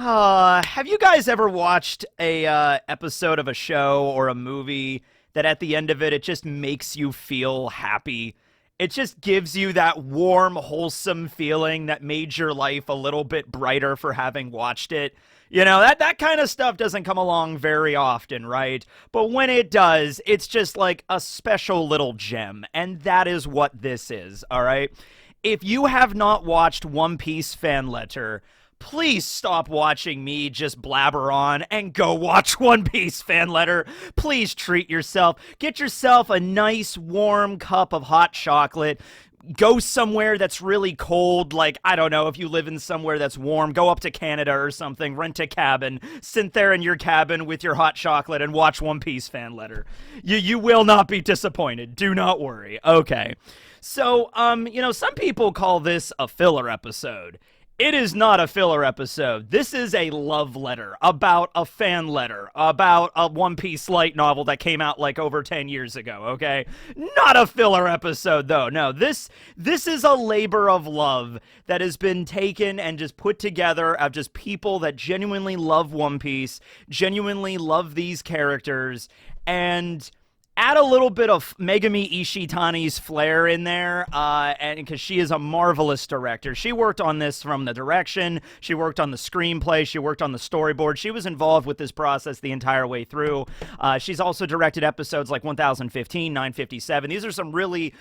Have you guys ever watched a episode of a show or a movie that at the end of it, it just makes you feel happy? It just gives you that warm, wholesome feeling that made your life a little bit brighter for having watched it. You know, that kind of stuff doesn't come along very often, right? But when it does, it's just like a special little gem. And that is what this is, all right? If you have not watched One Piece Fan Letter, please stop watching me just blabber on and go watch One Piece Fan Letter. Please treat yourself. Get yourself a nice warm cup of hot chocolate. Go somewhere that's really cold, like, I don't know, if you live in somewhere that's warm, go up to Canada or something, rent a cabin, sit there in your cabin with your hot chocolate and watch One Piece Fan Letter. You will not be disappointed. Do not worry. Okay. So, some people call this a filler episode. It is not a filler episode. This is a love letter about a fan letter about a One Piece light novel that came out like over 10 years ago, okay? Not a filler episode, though. No, this is a labor of love that has been taken and just put together of just people that genuinely love One Piece, genuinely love these characters, and add a little bit of Megumi Ishitani's flair in there, and because she is a marvelous director. She worked on this from the direction, she worked on the screenplay, she worked on the storyboard. She was involved with this process the entire way through. She's also directed episodes like 1015, 957. These are some really,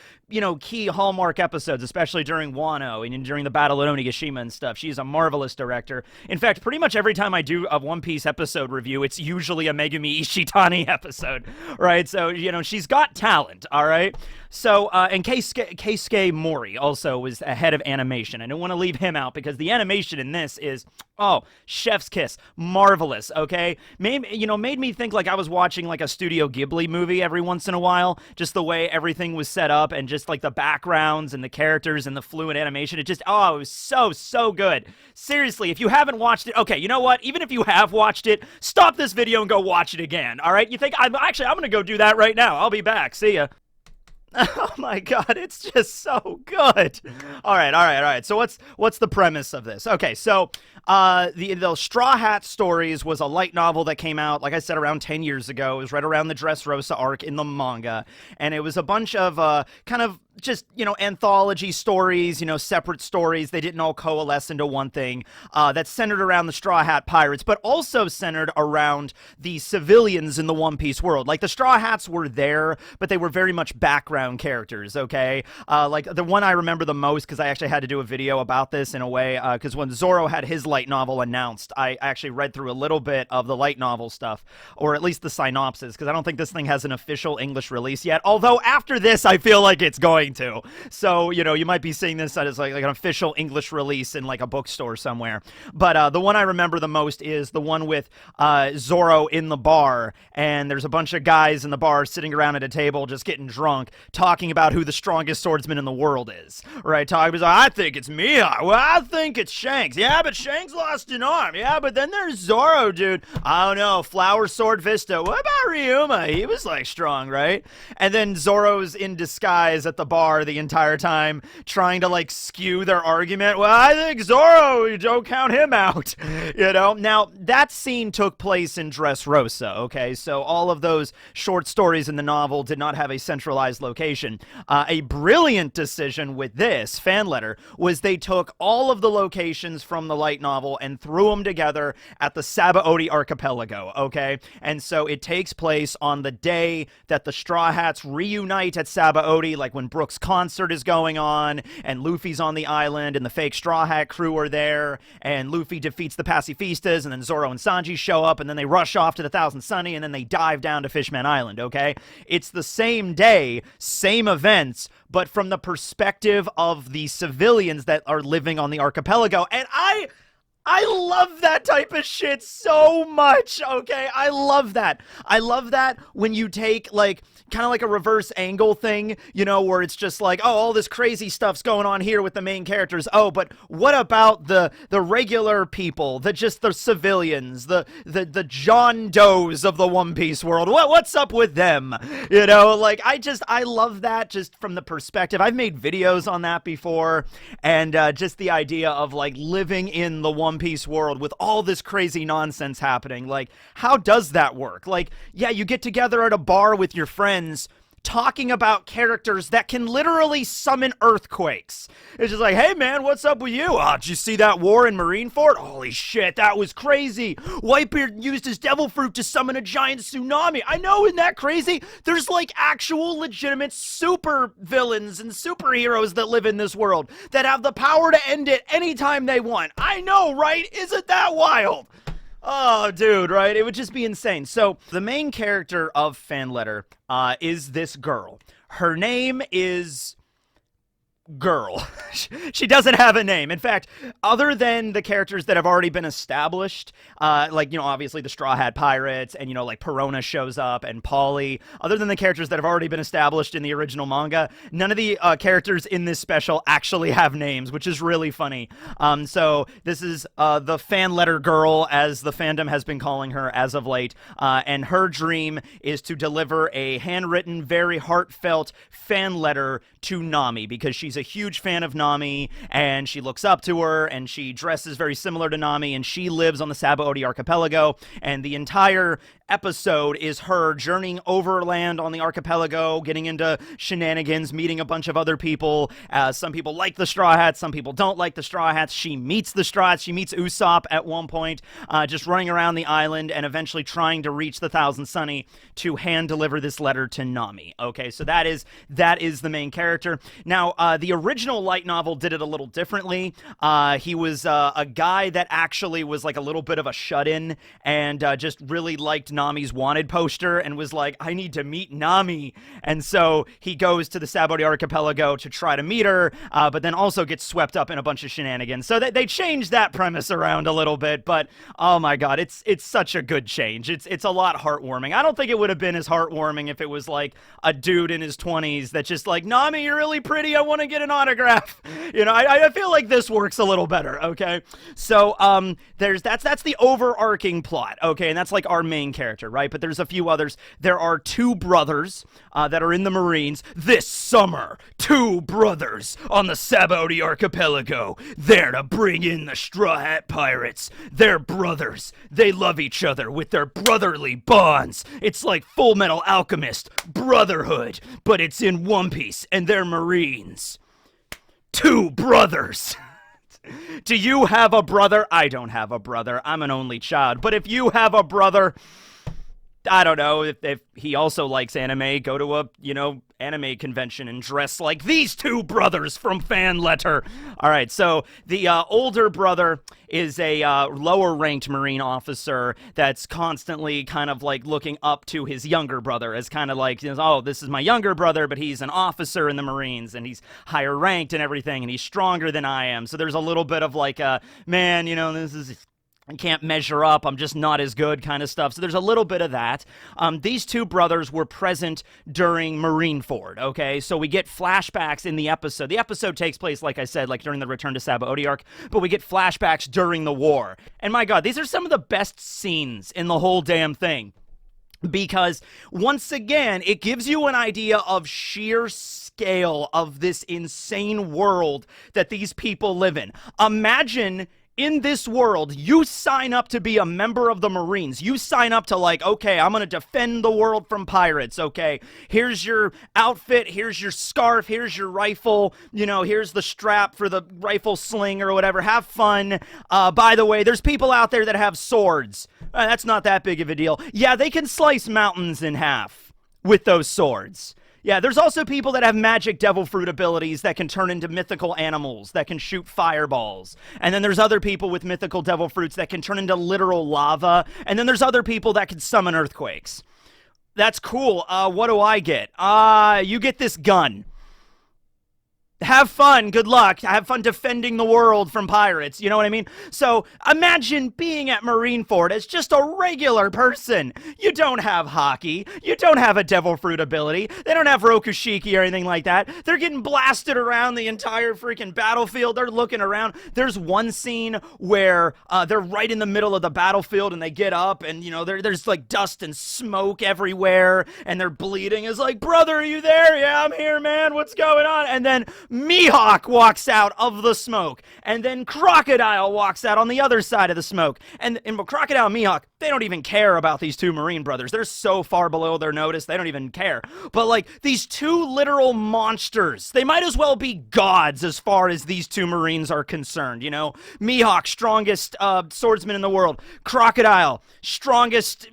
key hallmark episodes, especially during Wano and during the Battle of Onigashima and stuff. She's a marvelous director. In fact, pretty much every time I do a One Piece episode review, it's usually a Megumi Ishitani episode, right? So, she's got talent, all right? So, and Keisuke Mori also was a head of animation. I don't want to leave him out because the animation in this is, chef's kiss. Marvelous, okay? Made me think like I was watching like a Studio Ghibli movie every once in a while. Just the way everything was set up and just like the backgrounds and the characters and the fluid animation. It was so good. Seriously, if you haven't watched it, okay, you know what? Even if you have watched it, stop this video and go watch it again, all right? You think, I'm going to go do that right now. I'll be back. See ya. Oh my god, it's just so good. All right. So what's the premise of this? Okay, so the Straw Hat Stories was a light novel that came out, like I said, around 10 years ago. It was right around the Dressrosa arc in the manga, and it was a bunch of kind of just, anthology stories, separate stories. They didn't all coalesce into one thing that's centered around the Straw Hat Pirates, but also centered around the civilians in the One Piece world. Like, the Straw Hats were there, but they were very much background characters, okay? Like, the one I remember the most, because I actually had to do a video about this in a way, because when Zoro had his light novel announced, I actually read through a little bit of the light novel stuff, or at least the synopsis, because I don't think this thing has an official English release yet, although after this, I feel like it's going to. So, you might be seeing this as like an official English release in like a bookstore somewhere. But the one I remember the most is the one with Zoro in the bar, and there's a bunch of guys in the bar sitting around at a table just getting drunk, talking about who the strongest swordsman in the world is. Right? Talking about, I think it's Mihawk. Well, I think it's Shanks. Yeah, but Shanks lost an arm. Yeah, but then there's Zoro, dude. I don't know. Flower Sword Vista. What about Ryuma? He was like strong, right? And then Zoro's in disguise at the bar the entire time, trying to like skew their argument. Well, I think Zoro, you don't count him out. Now that scene took place in Dressrosa, okay? So all of those short stories in the novel did not have a centralized location. A brilliant decision with this fan letter was they took all of the locations from the light novel and threw them together at the Sabaody archipelago, okay? And so it takes place on the day that the Straw Hats reunite at Sabaody, like when Brooks' concert is going on, and Luffy's on the island, and the fake Straw Hat crew are there, and Luffy defeats the Pacifistas, and then Zoro and Sanji show up, and then they rush off to the Thousand Sunny, and then they dive down to Fishman Island, okay? It's the same day, same events, but from the perspective of the civilians that are living on the archipelago, and I love that type of shit so much, okay? I love that. I love that when you take, like, kind of like a reverse angle thing, where it's just like, oh, all this crazy stuff's going on here with the main characters. Oh, but what about the regular people, the civilians, the John Does of the One Piece world? What's up with them? I love that just from the perspective. I've made videos on that before, and just the idea of, like, living in the One Piece world with all this crazy nonsense happening. Like, how does that work? Like, yeah, you get together at a bar with your friends talking about characters that can literally summon earthquakes. It's just like, hey man, what's up with you? Oh, did you see that war in Marineford? Holy shit, that was crazy. Whitebeard used his devil fruit to summon a giant tsunami. I know, isn't that crazy? There's like actual legitimate super villains and superheroes that live in this world that have the power to end it anytime they want. I know, right? Isn't that wild? Oh, dude, right? It would just be insane. So the main character of Fan Letter is this girl. Her name is Girl. She doesn't have a name. In fact, other than the characters that have already been established, like, you know, obviously the Straw Hat Pirates and, you know, like Perona shows up and Polly, other than the characters that have already been established in the original manga, none of the characters in this special actually have names, which is really funny. So this is the Fan Letter Girl, as the fandom has been calling her as of late, and her dream is to deliver a handwritten, very heartfelt fan letter to Nami, because she's a huge fan of Nami, and she looks up to her, and she dresses very similar to Nami, and she lives on the Sabaody archipelago, and the entire episode is her journeying overland on the archipelago, getting into shenanigans, meeting a bunch of other people. Some people like the Straw Hats, some people don't like the Straw Hats. She meets the Straw Hats. She meets Usopp at one point, just running around the island and eventually trying to reach the Thousand Sunny to hand deliver this letter to Nami. Okay, so that is the main character. Now, the original light novel did it a little differently. He was a guy that actually was like a little bit of a shut-in and just really liked Nami's wanted poster and was like, I need to meet Nami. And so he goes to the Sabaody archipelago to try to meet her, but then also gets swept up in a bunch of shenanigans. So they changed that premise around a little bit, but oh my god, it's such a good change. It's a lot heartwarming. I don't think it would have been as heartwarming if it was like a dude in his 20s that's just like, Nami, you're really pretty, I want to get an autograph. You know, I feel like this works a little better, okay? So that's the overarching plot, okay? And that's like our main character, right? But there's a few others. There are two brothers that are in the Marines. This summer, two brothers on the Sabaody archipelago, there to bring in the Straw Hat Pirates. They're brothers. They love each other with their brotherly bonds. It's like Full Metal Alchemist, Brotherhood, but it's in One Piece, and they're Marines. Two brothers. Do you have a brother? I don't have a brother. I'm an only child. But if you have a brother, I don't know, if he also likes anime, go to a, you know, anime convention and dress like these two brothers from Fan Letter. All right, so the older brother is a lower-ranked Marine officer that's constantly kind of like looking up to his younger brother as kind of like, you know, oh, this is my younger brother, but he's an officer in the Marines, and he's higher ranked and everything, and he's stronger than I am. So there's a little bit of like, man, you know, I can't measure up, I'm just not as good kind of stuff. So there's a little bit of that. These two brothers were present during Marineford, okay? So we get flashbacks in the episode. The episode takes place, like I said, like during the Return to Sabaody arc, but we get flashbacks during the war. And my god, these are some of the best scenes in the whole damn thing. Because, once again, it gives you an idea of sheer scale of this insane world that these people live in. Imagine, in this world, you sign up to be a member of the Marines. You sign up to like, okay, I'm going to defend the world from pirates, okay? Here's your outfit, here's your scarf, here's your rifle, you know, here's the strap for the rifle sling or whatever. Have fun. By the way, there's people out there that have swords. That's not that big of a deal. Yeah, they can slice mountains in half with those swords. Yeah, there's also people that have magic devil fruit abilities that can turn into mythical animals, that can shoot fireballs. And then there's other people with mythical devil fruits that can turn into literal lava. And then there's other people that can summon earthquakes. That's cool. What do I get? You get this gun. Have fun, good luck, have fun defending the world from pirates, you know what I mean? So, imagine being at Marineford as just a regular person. You don't have hockey, you don't have a devil fruit ability, they don't have Rokushiki or anything like that. They're getting blasted around the entire freaking battlefield, they're looking around. There's one scene where they're right in the middle of the battlefield and they get up and, you know, there's like dust and smoke everywhere and they're bleeding. It's like, brother, are you there? Yeah, I'm here, man, what's going on? And then Mihawk walks out of the smoke, and then Crocodile walks out on the other side of the smoke. And Crocodile and Mihawk, they don't even care about these two Marine brothers. They're so far below their notice, they don't even care. But like these two literal monsters, they might as well be gods as far as these two Marines are concerned, you know? Mihawk, strongest swordsman in the world. Crocodile, strongest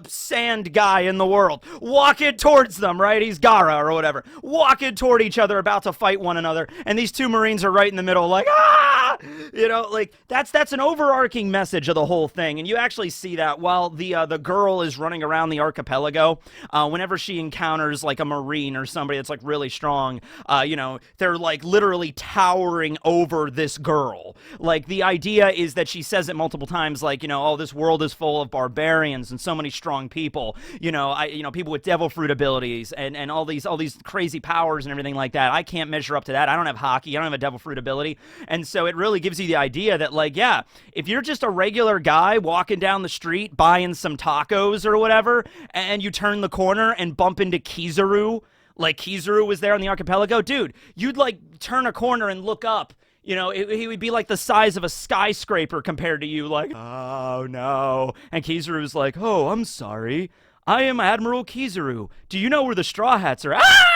sand guy in the world. Walking towards them, right? He's Gara or whatever. Walking toward each other, about to fight one another. And these two Marines are right in the middle, like, ah! You know, like, that's an overarching message of the whole thing. And you actually see that while the girl is running around the archipelago, whenever she encounters, like, a Marine or somebody that's, like, really strong, you know, they're, like, literally towering over this girl. Like, the idea is that she says it multiple times, like, you know, oh, this world is full of barbarians and so many strong people, you know, people with devil fruit abilities and all these crazy powers and everything like that. I can't measure up to that. I don't have hockey. I don't have a devil fruit ability. And so it really gives you the idea that, like, yeah, if you're just a regular guy walking down the street buying some tacos or whatever, and you turn the corner and bump into Kizaru, like Kizaru was there on the archipelago, dude, you'd, like, turn a corner and look up. You know, he would be like the size of a skyscraper compared to you, like, oh, no. And Kizaru's like, oh, I'm sorry. I am Admiral Kizaru. Do you know where the Straw Hats are? Ah!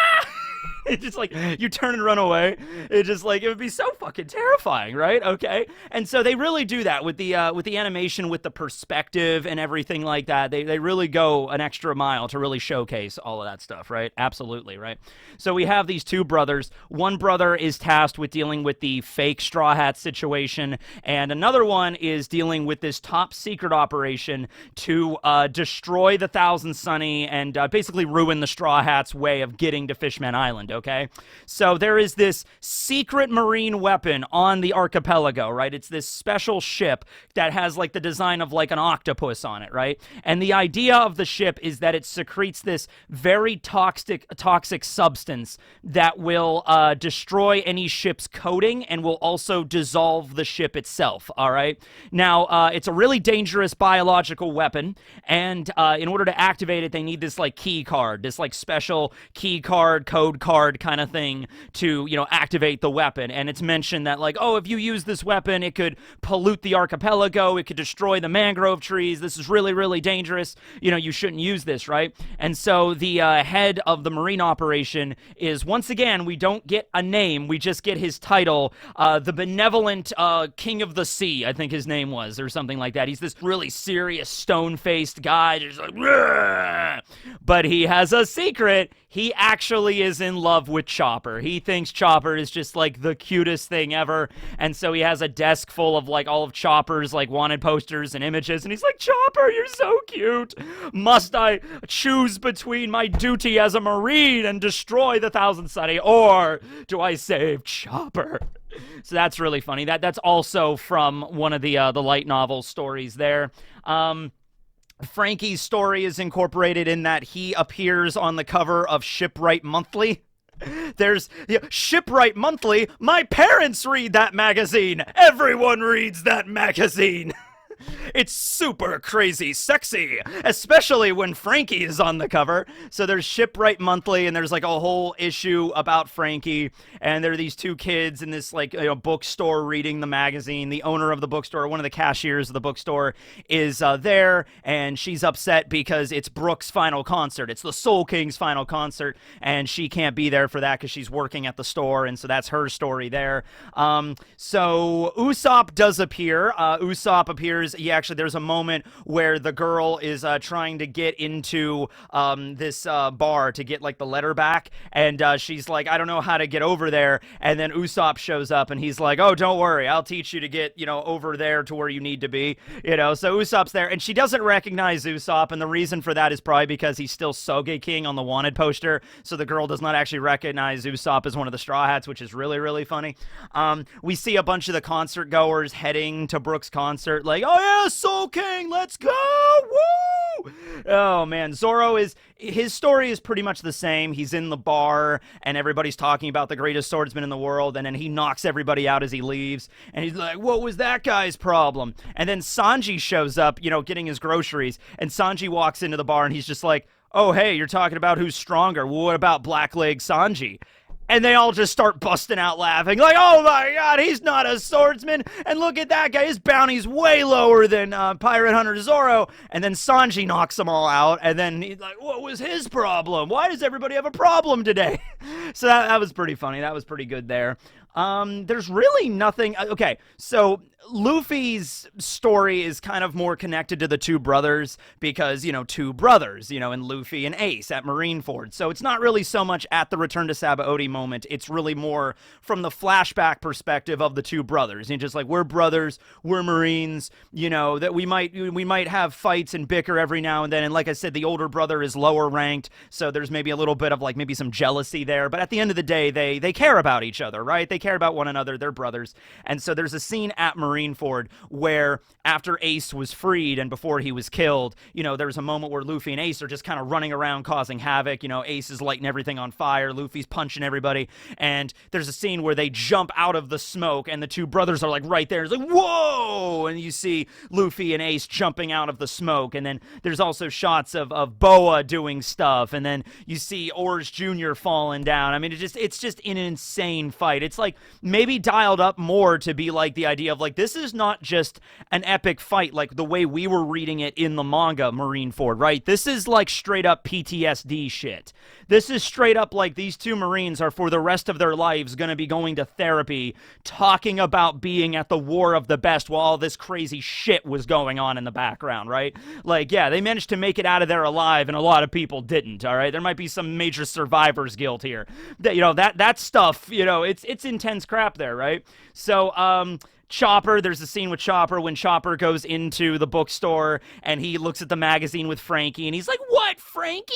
It's just like, you turn and run away. It's just like, it would be so fucking terrifying, right? Okay. And so they really do that with the animation, with the perspective and everything like that. They really go an extra mile to really showcase all of that stuff, right? Absolutely, right? So we have these two brothers. One brother is tasked with dealing with the fake Straw Hat situation, and another one is dealing with this top secret operation to destroy the Thousand Sunny and basically ruin the Straw Hats' way of getting to Fishman Island, okay? So there is this secret marine weapon on the archipelago, right? It's this special ship that has, like, the design of, like, an octopus on it, right? And the idea of the ship is that it secretes this very toxic substance that will destroy any ship's coating and will also dissolve the ship itself, all right? Now, it's a really dangerous biological weapon, and in order to activate it, they need this, like, key card, this, like, special key card, code card kind of thing to, you know, activate the weapon. And it's mentioned that, like, oh, if you use this weapon, it could pollute the archipelago, it could destroy the mangrove trees, this is really, really dangerous, you know, you shouldn't use this, right? And so the head of the marine operation is, once again, we don't get a name, we just get his title, the benevolent king of the sea, I think his name was, or something like that. He's this really serious, stone-faced guy, just like, "Rah!" But he has a secret. He actually is in love with Chopper. He thinks Chopper is just, like, the cutest thing ever, and so he has a desk full of, like, all of Chopper's, like, wanted posters and images, and he's like, Chopper, you're so cute. Must I choose between my duty as a Marine and destroy the Thousand Sunny, or do I save Chopper? So that's really funny. That's also from one of the light novel stories there. Frankie's story is incorporated in that he appears on the cover of Shipwright Monthly. There's Shipwright Monthly. My parents read that magazine. Everyone reads that magazine. It's super crazy sexy, especially when Frankie is on the cover. So there's Shipwright Monthly, and there's, like, a whole issue about Frankie, and there are these two kids in this, like, you know, bookstore reading the magazine. The owner of the bookstore, one of the cashiers of the bookstore, is there, and she's upset because it's Brooke's final concert. It's the Soul King's final concert, and she can't be there for that because she's working at the store, and so that's her story there. So Usopp does appear. Usopp appears. There's a moment where the girl is trying to get into this bar to get, like, the letter back, and she's like, I don't know how to get over there, and then Usopp shows up, and he's like, oh, don't worry, I'll teach you to get, you know, over there to where you need to be, you know. So Usopp's there, and she doesn't recognize Usopp, and the reason for that is probably because he's still Soge King on the wanted poster, so the girl does not actually recognize Usopp as one of the Straw Hats, which is really, really funny. We see a bunch of the concert goers heading to Brooke's concert, like, oh yeah, Soul King, let's go! Woo! Oh man, his story is pretty much the same. He's in the bar, and everybody's talking about the greatest swordsman in the world, and then he knocks everybody out as he leaves, and he's like, what was that guy's problem? And then Sanji shows up, you know, getting his groceries, and Sanji walks into the bar, and he's just like, oh hey, you're talking about who's stronger. Well, what about Blackleg Sanji? And they all just start busting out laughing, like, oh my god, he's not a swordsman, and look at that guy, his bounty's way lower than Pirate Hunter Zoro. And then Sanji knocks them all out, and then he's like, what was his problem? Why does everybody have a problem today? So that was pretty funny. That was pretty good there. There's really nothing. Okay, so Luffy's story is kind of more connected to the two brothers because, two brothers, and Luffy and Ace at Marineford. So it's not really so much at the Return to Sabaody moment. It's really more from the flashback perspective of the two brothers. And just like, we're brothers, we're Marines, that we might have fights and bicker every now and then. And like I said, the older brother is lower ranked. So there's maybe a little bit of like maybe some jealousy there. But at the end of the day, they care about each other, right? They care about one another. They're brothers. And so there's a scene at Marineford where after Ace was freed and before he was killed, there's a moment where Luffy and Ace are just kind of running around causing havoc. Ace is lighting everything on fire. Luffy's punching everybody. And there's a scene where they jump out of the smoke and the two brothers are like right there. It's like, whoa! And you see Luffy and Ace jumping out of the smoke. And then there's also shots of Boa doing stuff. And then you see Oars Jr. falling down. I mean, it's just an insane fight. It's like maybe dialed up more to be like the idea of like, this is not just an epic fight like the way we were reading it in the manga Marineford, right? This is like straight up PTSD shit. This is straight up like these two Marines are for the rest of their lives going to be going to therapy, talking about being at the War of the Best while all this crazy shit was going on in the background, right? Like, yeah, they managed to make it out of there alive and a lot of people didn't, all right? There might be some major survivor's guilt here. That stuff, it's intense crap there, right? So, Chopper, there's a scene with Chopper when Chopper goes into the bookstore and he looks at the magazine with Frankie and he's like, what, Frankie?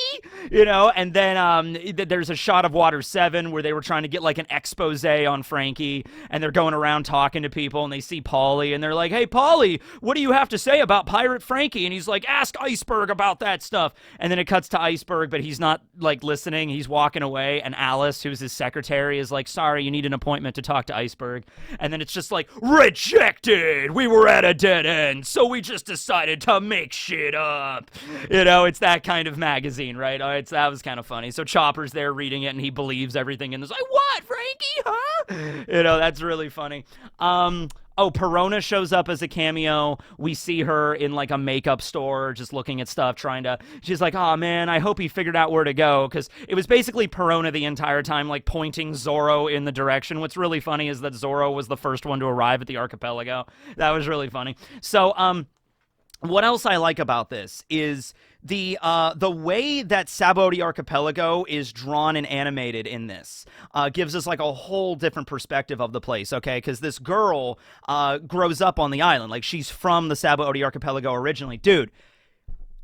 And then there's a shot of Water 7 where they were trying to get like an expose on Frankie and they're going around talking to people and they see Paulie and they're like, hey, Paulie, what do you have to say about Pirate Frankie? And he's like, ask Iceberg about that stuff. And then it cuts to Iceberg, but he's not like listening. He's walking away and Alice, who's his secretary, is like, sorry, you need an appointment to talk to Iceberg. And then it's just like, rejected! We were at a dead end, so we just decided to make shit up. It's that kind of magazine, right? That was kind of funny. So Chopper's there reading it, and he believes everything, and it's like, what, Frankie, huh? That's really funny. Perona shows up as a cameo. We see her in like a makeup store just looking at stuff, she's like, oh man, I hope he figured out where to go, because it was basically Perona the entire time like pointing Zoro in the direction. What's really funny is that Zoro was the first one to arrive at the archipelago. That was really funny. So what else I like about this is the way that Sabaody Archipelago is drawn and animated in this gives us like a whole different perspective of the place, okay? Because this girl grows up on the island. Like, she's from the Sabaody Archipelago originally. Dude,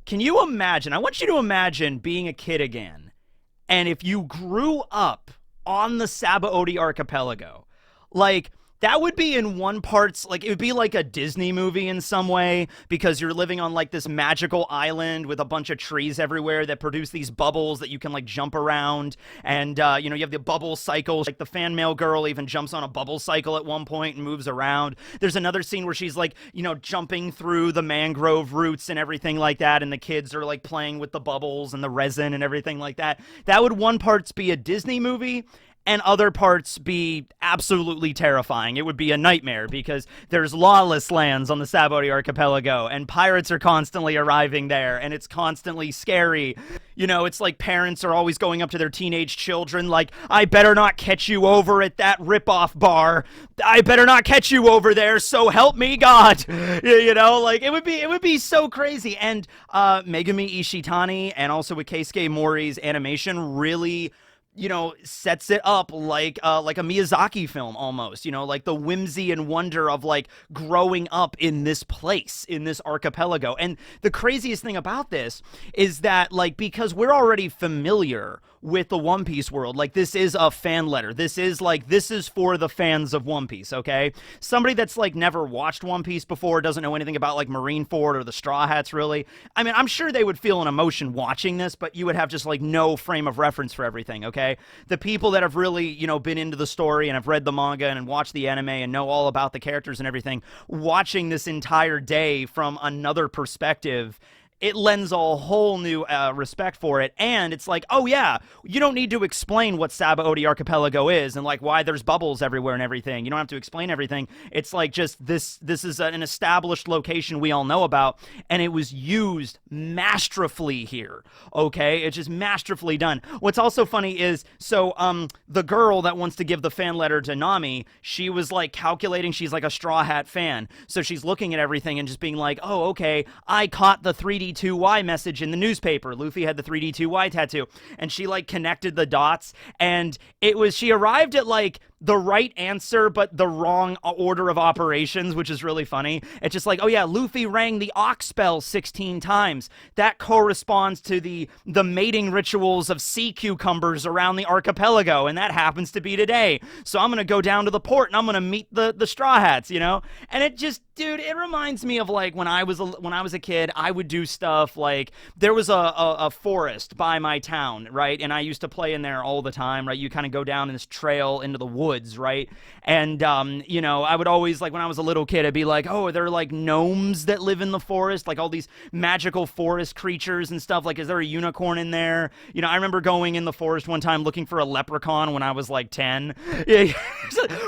can you imagine? I want you to imagine being a kid again, and if you grew up on the Sabaody Archipelago, like, that would be in one parts, like, it would be like a Disney movie in some way, because you're living on, like, this magical island with a bunch of trees everywhere that produce these bubbles that you can, like, jump around, and, you have the bubble cycles, like, the FANMAIL girl even jumps on a bubble cycle at one point and moves around. There's another scene where she's, like, jumping through the mangrove roots and everything like that, and the kids are, like, playing with the bubbles and the resin and everything like that. That would one parts be a Disney movie, and other parts be absolutely terrifying. It would be a nightmare because there's lawless lands on the Sabaody Archipelago, and pirates are constantly arriving there, and it's constantly scary. It's like parents are always going up to their teenage children like, I better not catch you over at that rip-off bar. I better not catch you over there, so help me God. Like, it would be so crazy. And Megumi Ishitani and also with Keisuke Mori's animation really sets it up like a Miyazaki film almost, like the whimsy and wonder of like growing up in this place, in this archipelago. And the craziest thing about this is that, like, because we're already familiar with the One Piece world, like, this is a fan letter. This is for the fans of One Piece, okay? Somebody that's like never watched One Piece before, doesn't know anything about like Marineford or the Straw Hats really. I mean, I'm sure they would feel an emotion watching this, but you would have just like no frame of reference for everything, okay? The people that have really, been into the story and have read the manga and watched the anime and know all about the characters and everything, watching this entire day from another perspective it lends a whole new respect for it. And it's like, oh yeah, you don't need to explain what Sabaody Archipelago is and like why there's bubbles everywhere and everything. You don't have to explain everything. It's like just this is an established location we all know about, and it was used masterfully here. Okay, it's just masterfully done. What's also funny is, so the girl that wants to give the fan letter to Nami, she was like calculating, she's like a Straw Hat fan, so she's looking at everything and just being like, oh okay, I caught the 3D2Y message in the newspaper. Luffy had the 3D2Y tattoo, and she like connected the dots, and she arrived at like the right answer but the wrong order of operations, which is really funny. It's just like, oh yeah, Luffy rang the ox bell 16 times. That corresponds to the mating rituals of sea cucumbers around the archipelago, and that happens to be today. So I'm gonna go down to the port and I'm gonna meet the Straw Hats, you know? And it just, dude, it reminds me of like when I was a kid, I would do stuff like, there was a forest by my town, right? And I used to play in there all the time, right? You kind of go down this trail into the woods, right? And you know, I would always, like when I was a little kid, I'd be like, oh, there are like gnomes that live in the forest, like all these magical forest creatures and stuff. Like, is there a unicorn in there? You know, I remember going in the forest one time looking for a leprechaun when I was like 10. Yeah,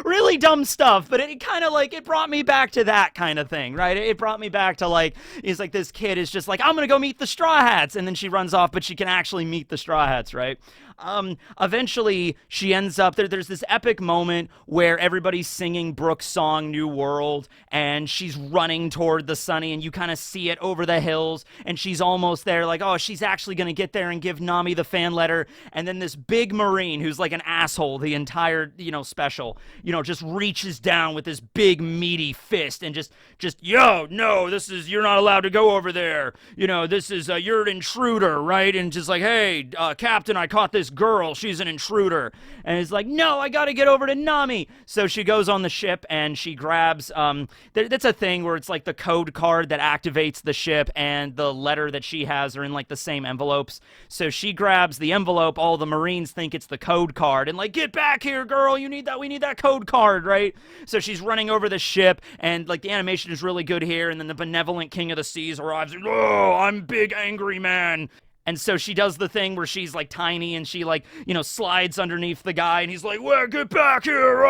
really dumb stuff, but it kind of like, it brought me back to that kind of thing, right? It brought me back to like, it's like this kid is just like, I'm gonna go meet the Straw Hats, and then she runs off, but she can actually meet the Straw Hats, right? Eventually she ends up there's this epic moment where everybody's singing Brooke's song New World, and she's running toward the Sunny, and you kind of see it over the hills, and she's almost there, like, oh, she's actually gonna get there and give Nami the fan letter. And then this big Marine who's like an asshole the entire, you know, special, you know, just reaches down with this big meaty fist and just yo, no, you're not allowed to go over there, you know, this is you're an intruder, right? And just like, hey, Captain, I caught this girl, she's an intruder. And it's like, no, I gotta get over to Nami. So she goes on the ship and she grabs that's a thing where it's like the code card that activates the ship and the letter that she has are in like the same envelopes. So she grabs the envelope, all the Marines think it's the code card, and like, get back here, girl, we need that code card, right? So she's running over the ship, and like the animation is really good here, and then the benevolent King of the Seas arrives, and, oh, I'm big angry man. And so she does the thing where she's like tiny and she like, you know, slides underneath the guy, and he's like, well, get back here,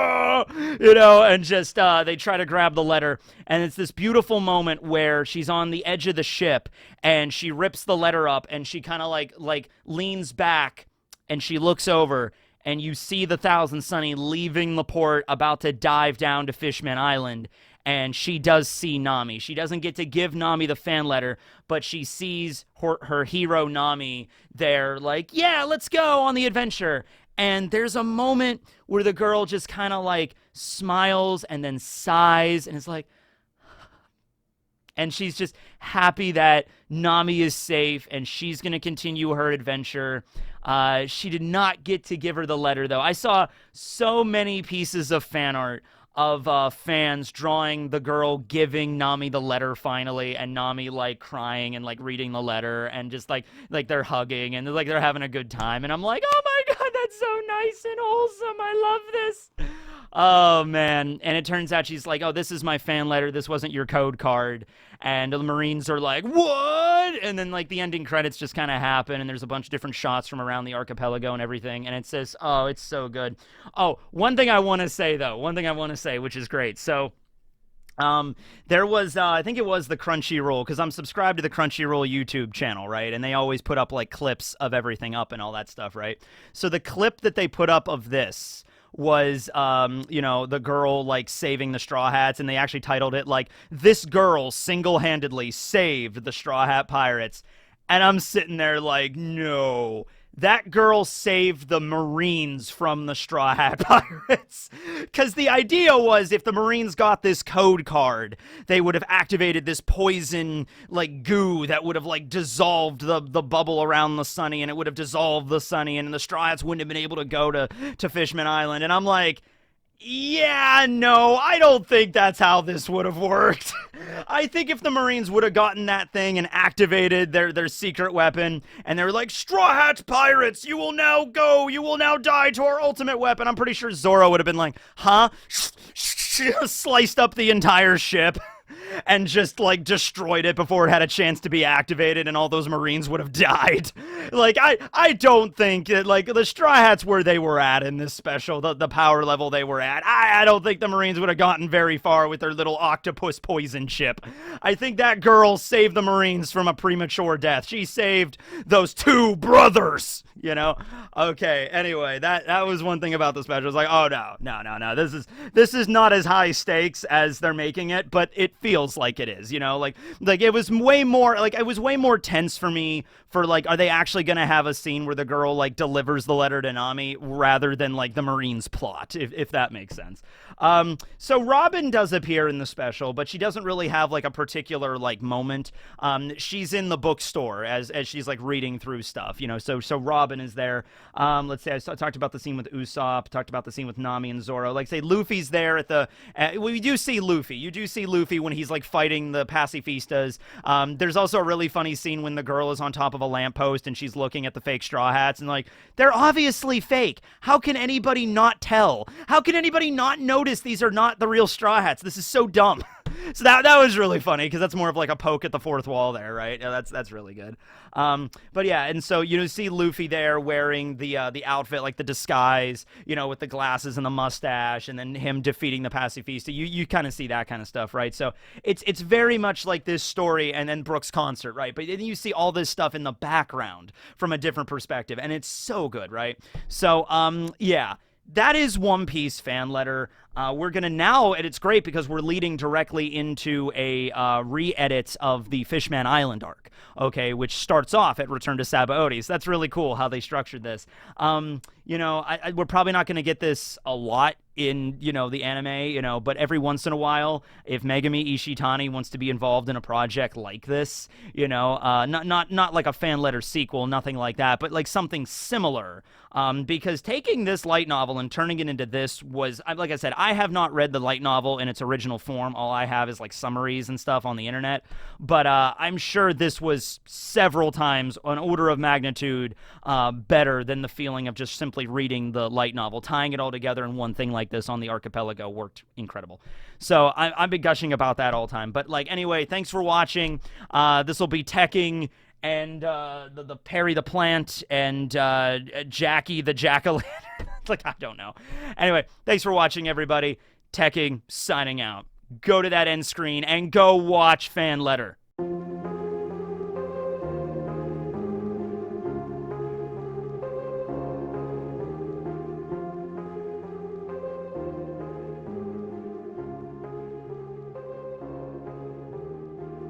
you know, and just they try to grab the letter. And it's this beautiful moment where she's on the edge of the ship and she rips the letter up and she kind of like leans back and she looks over, and you see the Thousand Sunny leaving the port about to dive down to Fishman Island. And she does see Nami. She doesn't get to give Nami the fan letter, but she sees her hero Nami there, like, yeah, let's go on the adventure. And there's a moment where the girl just kind of like smiles and then sighs and is like, and she's just happy that Nami is safe and she's going to continue her adventure. She did not get to give her the letter, though. I saw so many pieces of fan art of fans drawing the girl giving Nami the letter finally, and Nami like crying and like reading the letter, and just like they're hugging and like they're having a good time. And I'm like, oh my god, that's so nice and wholesome. I love this. Oh man. And it turns out she's like, oh, this is my fan letter, this wasn't your code card. And the Marines are like, what? And then like the ending credits just kind of happen, and there's a bunch of different shots from around the archipelago and everything, and it says, oh, it's so good. Oh, one thing I want to say, which is great. So there was, I think it was the Crunchyroll, because I'm subscribed to the Crunchyroll YouTube channel, right? And they always put up like clips of everything up and all that stuff, right? So the clip that they put up of this was, you know, the girl like saving the Straw Hats, and they actually titled it like, this girl single-handedly saved the Straw Hat Pirates. And I'm sitting there like, no, that girl saved the Marines from the Straw Hat Pirates. Because the idea was, if the Marines got this code card, they would have activated this poison, like, goo that would have, like, dissolved the bubble around the Sunny, and it would have dissolved the Sunny, and the Straw Hats wouldn't have been able to go to Fishman Island. And I'm like, yeah, no, I don't think that's how this would have worked. I think if the Marines would have gotten that thing and activated their secret weapon, and they were like, Straw Hat Pirates, you will now die to our ultimate weapon, I'm pretty sure Zoro would have been like, huh? Sliced up the entire ship. and just like destroyed it before it had a chance to be activated, and all those Marines would have died. Like I don't think that, like, the Straw Hats where they were at in this special, the power level they were at, I don't think the Marines would have gotten very far with their little octopus poison chip. I think that girl saved the Marines from a premature death. She saved those two brothers, you know? Okay, anyway, that was one thing about the special. It's like, oh no. This is not as high stakes as they're making it, but it feels like it is, you know? Like it was way more tense for me for, like, are they actually gonna have a scene where the girl, like, delivers the letter to Nami rather than, like, the Marines plot, if that makes sense. So Robin does appear in the special, but she doesn't really have, like, a particular, like, moment. She's in the bookstore as she's, like, reading through stuff, you know, so Robin is there. Let's say I talked about the scene with Usopp, talked about the scene with Nami and Zoro. Like, say Luffy's there at the we do see Luffy. You do see Luffy when he's, like, fighting the pacifistas. There's also a really funny scene when the girl is on top of a lamppost and she's looking at the fake Straw Hats and, like, they're obviously fake. How can anybody not tell? How can anybody not notice these are not the real Straw Hats? This is so dumb. So that was really funny because that's more of like a poke at the fourth wall there, right? Yeah, that's really good. But yeah, and so you see Luffy there wearing the outfit, like the disguise, you know, with the glasses and the mustache, and then him defeating the pacifista. You kind of see that kind of stuff, right? So it's very much like this story and then Brooks' concert, right? But then you see all this stuff in the background from a different perspective, and it's so good, right? So yeah. That is One Piece fan letter. We're going to now, and it's great because we're leading directly into a re-edit of the Fishman Island arc, okay, which starts off at Return to Sabaody. So that's really cool how they structured this. You know, we're probably not going to get this a lot in, you know, the anime, you know, but every once in a while, if Megami Ishitani wants to be involved in a project like this, you know, not like a fan letter sequel, nothing like that, but like something similar, because taking this light novel and turning it into this was, like I said, I have not read the light novel in its original form. All I have is like summaries and stuff on the internet, but I'm sure this was several times an order of magnitude better than the feeling of just simply reading the light novel. Tying it all together in one thing like this on the archipelago worked incredible. So I've been gushing about that all the time. But like, anyway, thanks for watching. This will be teching and the Perry the Plant and Jackie the Jack-o'-lantern. Like, I don't know. Anyway, thanks for watching, everybody. Teching signing out. Go to that end screen and go watch Fan Letter.